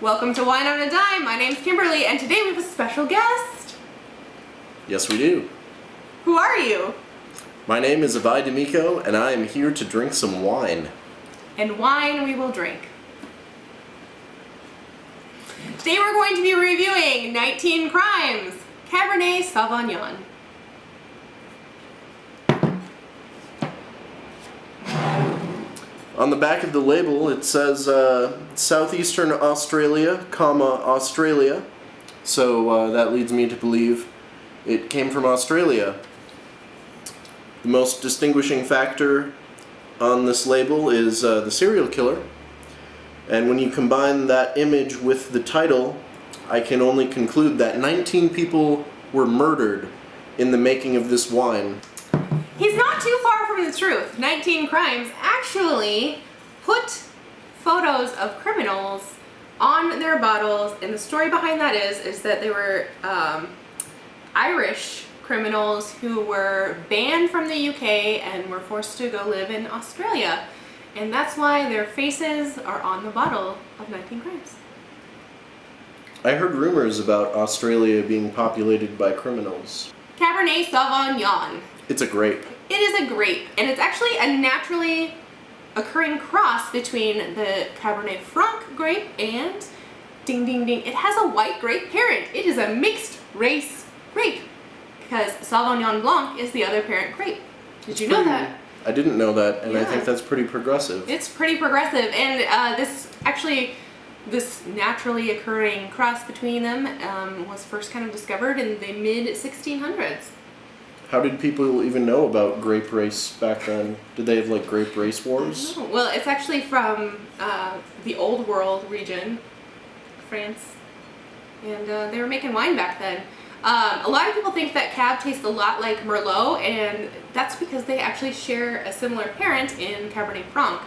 Welcome to Wine on a Dime. My name's Kimberly, and today we have a special guest. Yes, we do. Who are you? My name is Avi D'Amico, and I am here to drink some wine. And wine we will drink. Today we're going to be reviewing 19 Crimes, Cabernet Sauvignon. On the back of the label, it says Southeastern Australia, Australia. So that leads me to believe it came from Australia. The most distinguishing factor on this label is the serial killer. And when you combine that image with the title, I can only conclude that 19 people were murdered in the making of this wine. He's not too far from the truth. 19 Crimes actually put photos of criminals on their bottles, and the story behind that is that they were Irish criminals who were banned from the UK and were forced to go live in Australia. And that's why their faces are on the bottle of 19 Crimes. I heard rumors about Australia being populated by criminals. Cabernet Sauvignon. It's a grape. It is a grape, and it's actually a naturally occurring cross between the Cabernet Franc grape and, ding ding ding, it has a white grape parent. It is a mixed race grape because Sauvignon Blanc is the other parent grape. Did you know that? I didn't know that, and Yeah. I think that's pretty progressive. It's pretty progressive, and this naturally occurring cross between them was first kind of discovered in the mid-1600s. How did people even know about grape race back then? Did they have like grape race wars? Well, it's actually from the Old World region, France, and they were making wine back then. A lot of people think that Cab tastes a lot like Merlot, and that's because they actually share a similar parent in Cabernet Franc.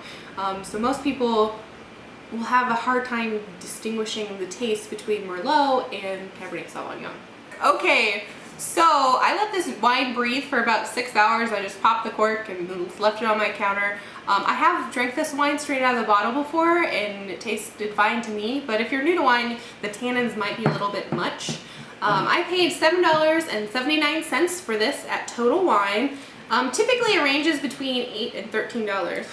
So most people will have a hard time distinguishing the taste between Merlot and Cabernet Sauvignon. Okay, so I let this wine breathe for about 6 hours. I just popped the cork and left it on my counter. I have drank this wine straight out of the bottle before, and it tasted fine to me, but if you're new to wine, the tannins might be a little bit much. I paid $7.79 for this at Total Wine. Typically it ranges between $8 and $13.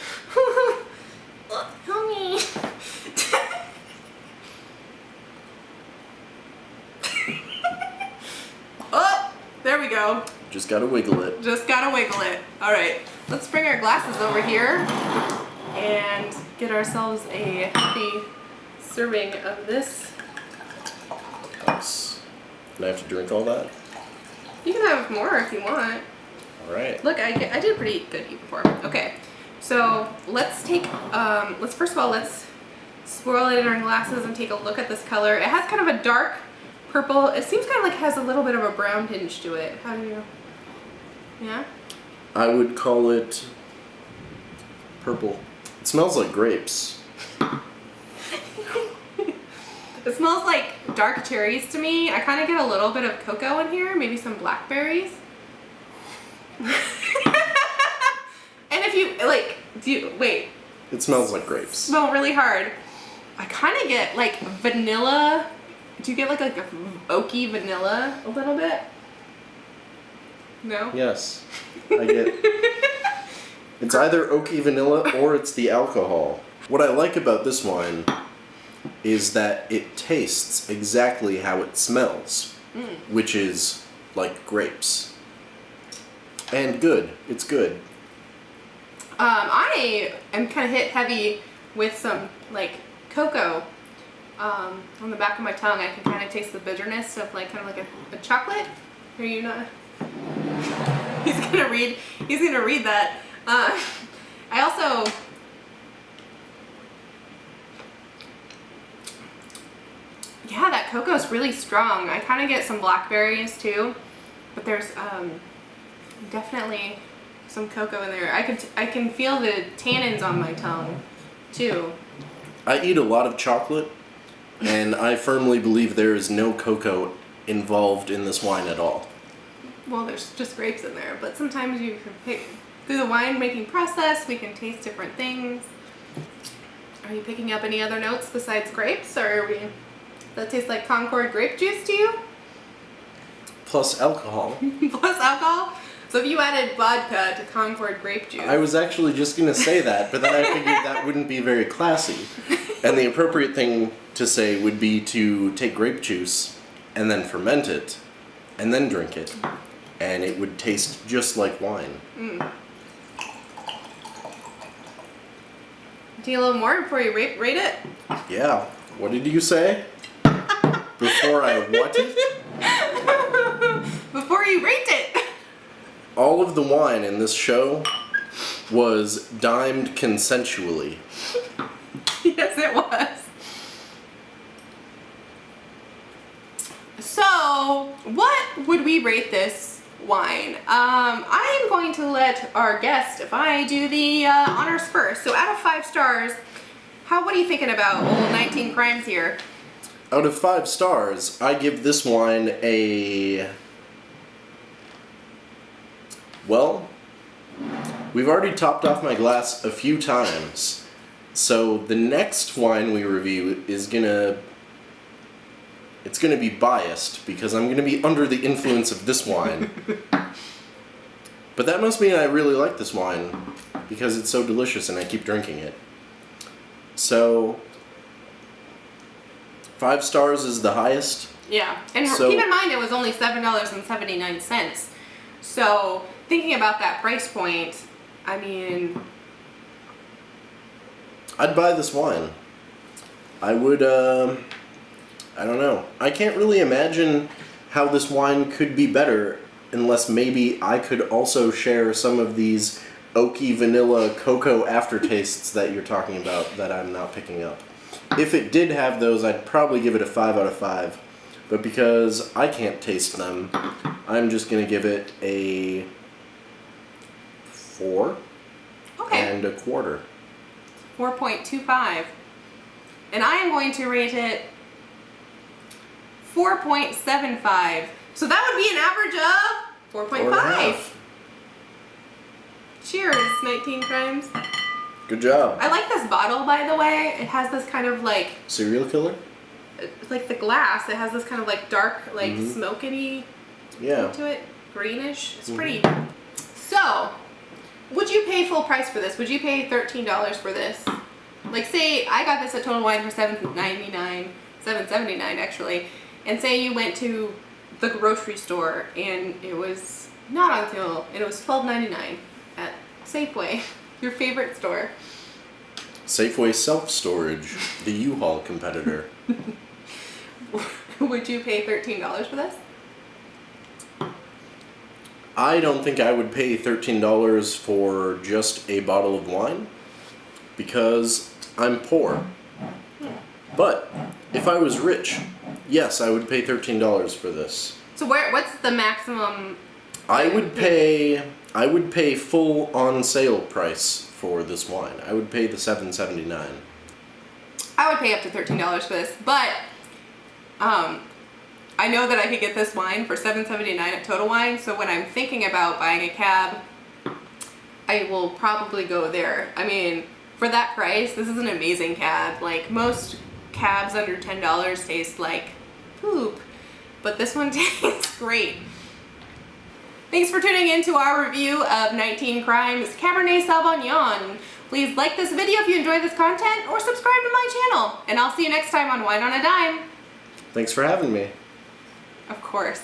Help me. Oh, there we go. Just gotta wiggle it. Just gotta wiggle it. All right, let's bring our glasses over here and get ourselves a healthy serving of this. Nice. And I have to drink all that? You can have more if you want. All right. Look, I did pretty good before. Okay, so let's take, first of all, let's swirl it in our glasses and take a look at this color. It has kind of a dark purple. It seems kind of like it has a little bit of a brown tinge to it. How do you, yeah? I would call it purple. It smells like grapes. It smells like dark cherries to me. I kind of get a little bit of cocoa in here, maybe some blackberries. And if you, wait. It smells like grapes. Smell really hard. I kind of get like vanilla. Do you get like a oaky vanilla a little bit? No? Yes, I get. It's either oaky vanilla or it's the alcohol. What I like about this wine is that it tastes exactly how it smells, which is like grapes. And good. It's good. I am kind of hit heavy with some like cocoa on the back of my tongue. I can kind of taste the bitterness of like kind of like a chocolate. Are you not? He's gonna read that. I also. Yeah, that cocoa is really strong. I kind of get some blackberries too, but there's definitely some cocoa in there. I can feel the tannins on my tongue too. I eat a lot of chocolate, and I firmly believe there is no cocoa involved in this wine at all. Well, there's just grapes in there, but sometimes you can pick through the wine making process. We can taste different things. All Are you picking up any other notes besides grapes, or that tastes like Concord grape juice to you? Plus alcohol. Plus alcohol? So if you added vodka to Concord grape juice. I was actually just going to say that, but then I figured that wouldn't be very classy. And the appropriate thing to say would be to take grape juice and then ferment it and then drink it. And it would taste just like wine. Do you a little more before you rate it? Yeah. What did you say? Before I what it? Before you rate it! All of the wine in this show was dimed consensually. Yes, it was. So, what would we rate this wine? I am going to let our guest, if I do the honors first. So, out of 5 stars, what are you thinking about old 19 Crimes here? Out of 5 stars, I give this wine a... Well, we've already topped off my glass a few times, so the next wine we review is it's gonna be biased because I'm gonna be under the influence of this wine. But that must mean I really like this wine because it's so delicious and I keep drinking it. So 5 stars is the highest. Yeah, and keep in mind it was only $7.79. So thinking about that price point, I mean, I'd buy this wine. I would, I don't know. I can't really imagine how this wine could be better unless maybe I could also share some of these oaky vanilla cocoa aftertastes that you're talking about that I'm not picking up. If it did have those, I'd probably give it a 5 out of 5. But because I can't taste them, I'm just going to give it a 4 and a quarter. 4.25. And I am going to rate it 4.75. So that would be an average of 4.5. Cheers, 19 Crimes. Good job. I like this bottle, by the way. It has this kind of like... Serial killer? Like the glass, it has this kind of like dark, like smoky to it. Greenish. It's pretty. So, would you pay full price for this? Would you pay $13 for this? Like, say I got this at Total Wine for $7.79 actually, and say you went to the grocery store and it was not on sale, and it was $12.99 at Safeway, your favorite store. Safeway self-storage, the U-Haul competitor. Would you pay $13 for this? I don't think I would pay $13 for just a bottle of wine because I'm poor. But if I was rich, yes, I would pay $13 for this. So what's the maximum? I would pay full on sale price for this wine. I would pay the $7.79. I would pay up to $13 for this, but I know that I could get this wine for $7.79 at Total Wine, so when I'm thinking about buying a cab, I will probably go there. I mean, for that price, this is an amazing cab. Like, most cabs under $10 taste like poop, but this one tastes great. Thanks for tuning in to our review of 19 Crimes Cabernet Sauvignon. Please like this video if you enjoy this content, or subscribe to my channel, and I'll see you next time on Wine on a Dime. Thanks for having me. Of course.